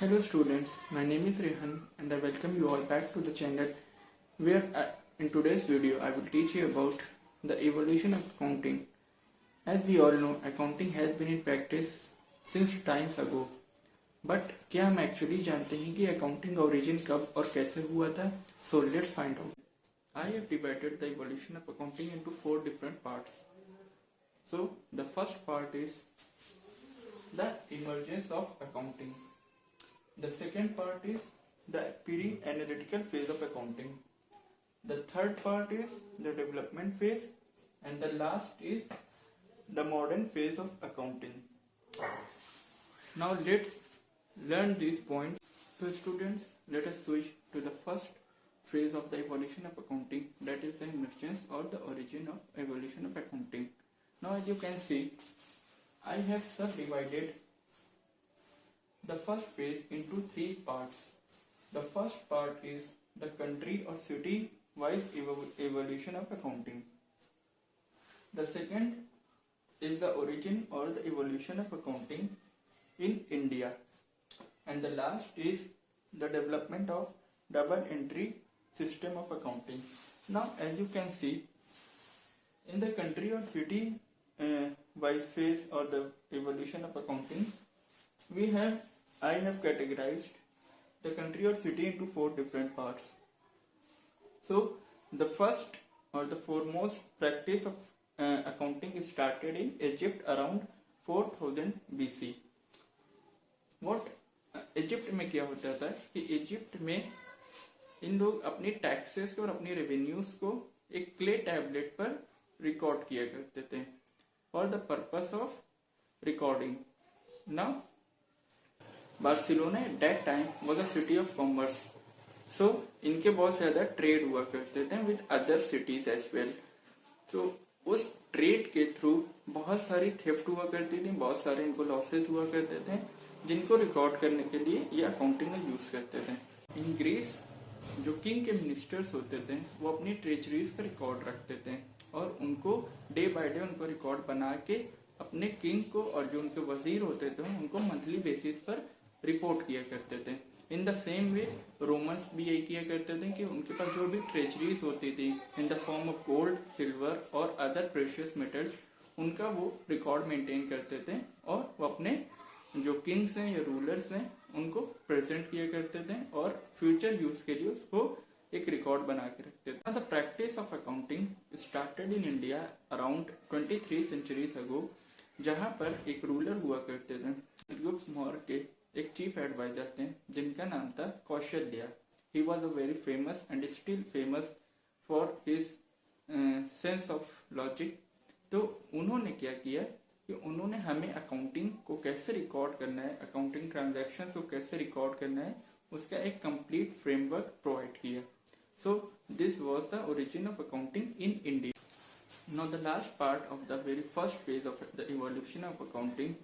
Hello students, my name is Rehan and I welcome you all back to the channel where in today's video I will teach you about the evolution of accounting. As we all know, accounting has been in practice since times ago. But क्या हम actually जानते हैं कि accounting का origin कब और कैसे हुआ था? So let's find out. I have divided the evolution of accounting into 4 different parts. So the first part is the emergence of accounting. The second part is the pre-analytical phase of accounting. The third part is the development phase, and the last is the modern phase of accounting. Now let's learn these points. So students, let us switch to the first phase of the evolution of accounting, that is the emergence or the origin of evolution of accounting. Now as you can see, I have subdivided the first phase into 3 parts. The first part is the country or city wise evolution of accounting. The second is the origin or the evolution of accounting in India. And the last is the development of double entry system of accounting. Now as you can see, in the country or city wise phase or the evolution of accounting, I have categorized the country or city into 4 different parts. So the first or the foremost practice of accounting started in Egypt around 4000 BC. What Egypt में क्या होता था कि Egypt में इन लोग अपनी taxes और अपनी रेवेन्यूज को एक क्ले टैबलेट पर रिकॉर्ड किया करते थे for the purpose of recording. Now Barcelona at that time was a city of commerce. So इनके बहुत ज़्यादा ट्रेड हुआ करते थे with other cities as well. तो उस ट्रेड के थ्रू बहुत सारी थेफ्ट हुआ करती थी, बहुत सारे इनको लॉसेस हुआ करते थे, जिनको रिकॉर्ड करने के लिए ये अकाउंटिंग में यूज करते थे. इन ग्रीस जो किंग के मिनिस्टर्स होते थे वो अपनी ट्रेजरीज का रिकॉर्ड रखते थे और उनको डे बाय डे उनको रिकॉर्ड बना के अपने किंग को और जो उनके वजीर होते थे उनको मंथली बेसिस पर रिपोर्ट किया करते थे. In the same way Romans भी यही किया करते थे कि उनके पास जो भी ट्रेजरीज होती थी in the form of gold, silver और अदर प्रेशियस मेटल्स, उनका वो रिकॉर्ड मेंटेन करते थे और वो अपने जो किंग्स हैं या रूलर्स हैं उनको प्रेजेंट किया करते थे और फ्यूचर यूज के लिए उसको एक रिकॉर्ड बना के रखते थे. The practice of accounting started in India around 23 centuries ago, जहां पर एक रूलर हुआ करते थे. गुप्त मौर्य के एक चीफ एडवाइजर थे जिनका नाम था Kaushalya. He was a very famous and still famous for his sense of logic. तो उन्होंने क्या किया कि उन्होंने हमें अकाउंटिंग को कैसे रिकॉर्ड करना है, अकाउंटिंग ट्रांजैक्शंस को कैसे रिकॉर्ड करना है, उसका एक कंप्लीट फ्रेमवर्क प्रोवाइड किया. So this was the origin of accounting in India. Now the last part of the very first phase of the evolution of accounting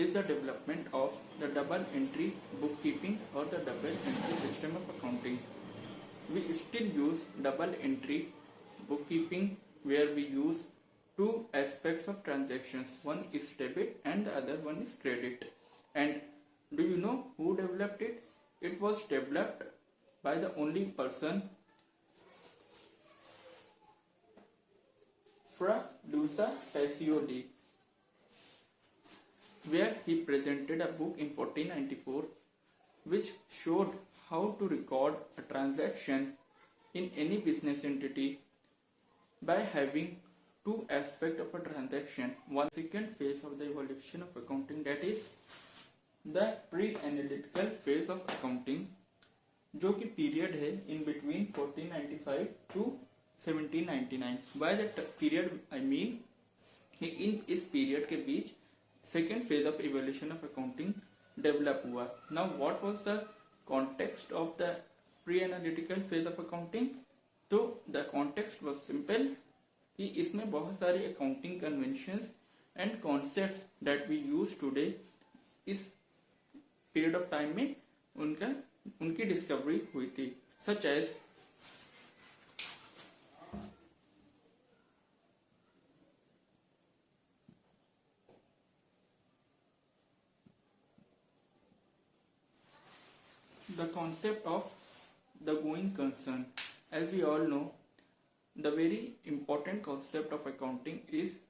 is the development of the double entry bookkeeping or the double entry system of accounting. We still use double entry bookkeeping where we use 2 aspects of transactions. One is debit and the other one is credit. And do you know who developed it? It was developed by the only person, Fra Luisa Pacioli, where he presented a book in 1494 which showed how to record a transaction in any business entity by having 2 aspects of a transaction. One second phase of the evolution of accounting, that is the pre-analytical phase of accounting, जो कि period है in between 1495 to 1799. By that period I mean इन इस period के बीच second phase of evolution of accounting develop हुआ. Now what was the context of the pre analytical phase of accounting? तो the context was simple कि इसमें बहुत सारी accounting conventions and concepts that we use today इस period of time में उनकी discovery हुई थी. Such as the concept of the going concern. As we all know, the very important concept of accounting is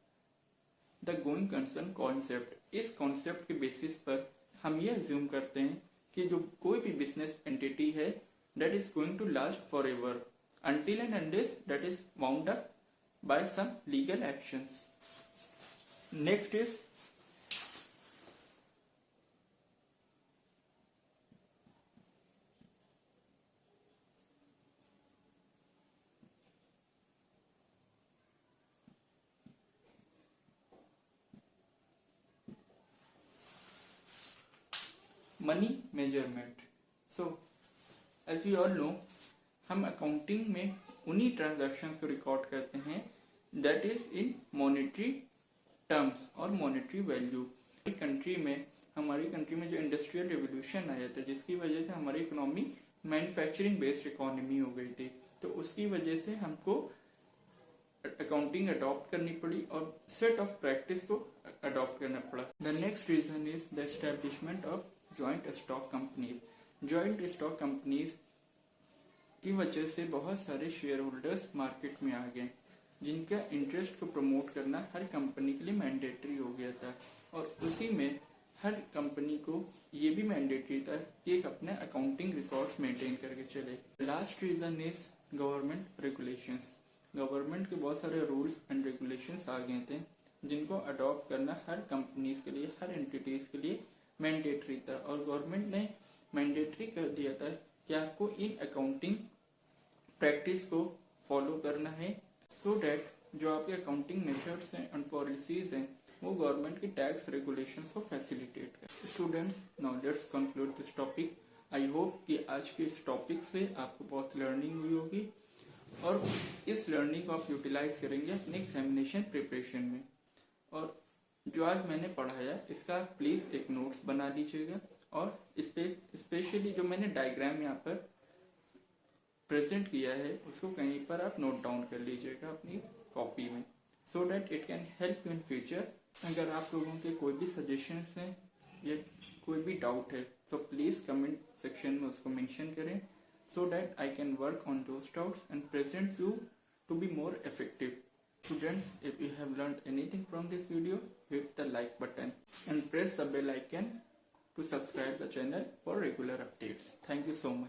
the going concern concept. इस concept के basis पर हम ये assume करते हैं कि जो कोई भी business entity है that is going to last forever until and unless that is wound up by some legal actions. Next is money measurement. So as you all know, हम अकाउंटिंग में उन्हीं ट्रांजैक्शंस को रिकॉर्ड करते हैं that is in monetary terms और monetary value. हमारी country में जो इंडस्ट्रियल रिवोल्यूशन आया था जिसकी वजह से हमारी इकोनॉमी मैन्युफैक्चरिंग बेस्ड इकोनॉमी हो गई थी, तो उसकी वजह से हमको अकाउंटिंग अडॉप्ट करनी पड़ी और सेट ऑफ प्रैक्टिस को अडॉप्ट करना पड़ा. The next reason is the establishment of joint stock companies. Joint stock companies की वजह से बहुत सारे शेयर होल्डर्स मार्केट में आ गए जिनका इंटरेस्ट को प्रमोट करना हर कंपनी के लिए मैंडेटरी हो गया था, और उसी में हर कंपनी को ये भी मैंडेटरी था कि एक अपने अकाउंटिंग रिकॉर्ड्स मेंटेन करके चले. Last reason is government regulations. Government के बहुत सारे रूल्स एंड रेगुलेशंस आ गए थे जिनको अडॉप्ट करना हर कंपनीज के लिए, हर एंटिटीज के लिए मैंडेटरी था, और गवर्नमेंट ने मैंडेटरी कर दिया था कि आपको इन अकाउंटिंग प्रैक्टिस को फॉलो करना है सो दैट जो आपके अकाउंटिंग मेथड्स हैं एंड पॉलिसीज हैं वो गवर्नमेंट की टैक्स रेगुलेशंस को फैसिलिटेट कर. Students, now let's conclude this topic. I hope कि आज के इस टॉपिक से आपको बहुत लर्निंग हुई होगी और इस लर्निंग को आप यूटिलाइज करेंगे अपने एग्जामिनेशन प्रिपरेशन में. और जो आज मैंने पढ़ाया इसका प्लीज एक नोट्स बना लीजिएगा, और इस पे स्पेशली जो मैंने डायग्राम यहाँ पर प्रेजेंट किया है उसको कहीं पर आप नोट डाउन कर लीजिएगा अपनी कॉपी में, so that it can help you in future. अगर आप लोगों के कोई भी सजेशंस हैं या कोई भी डाउट है तो प्लीज कमेंट सेक्शन में उसको मेंशन करें, so that I can work on those doubts and present you to be more effective. Students, if you have learned anything from this video, hit the like button and press the bell icon to subscribe the channel for regular updates. Thank you so much.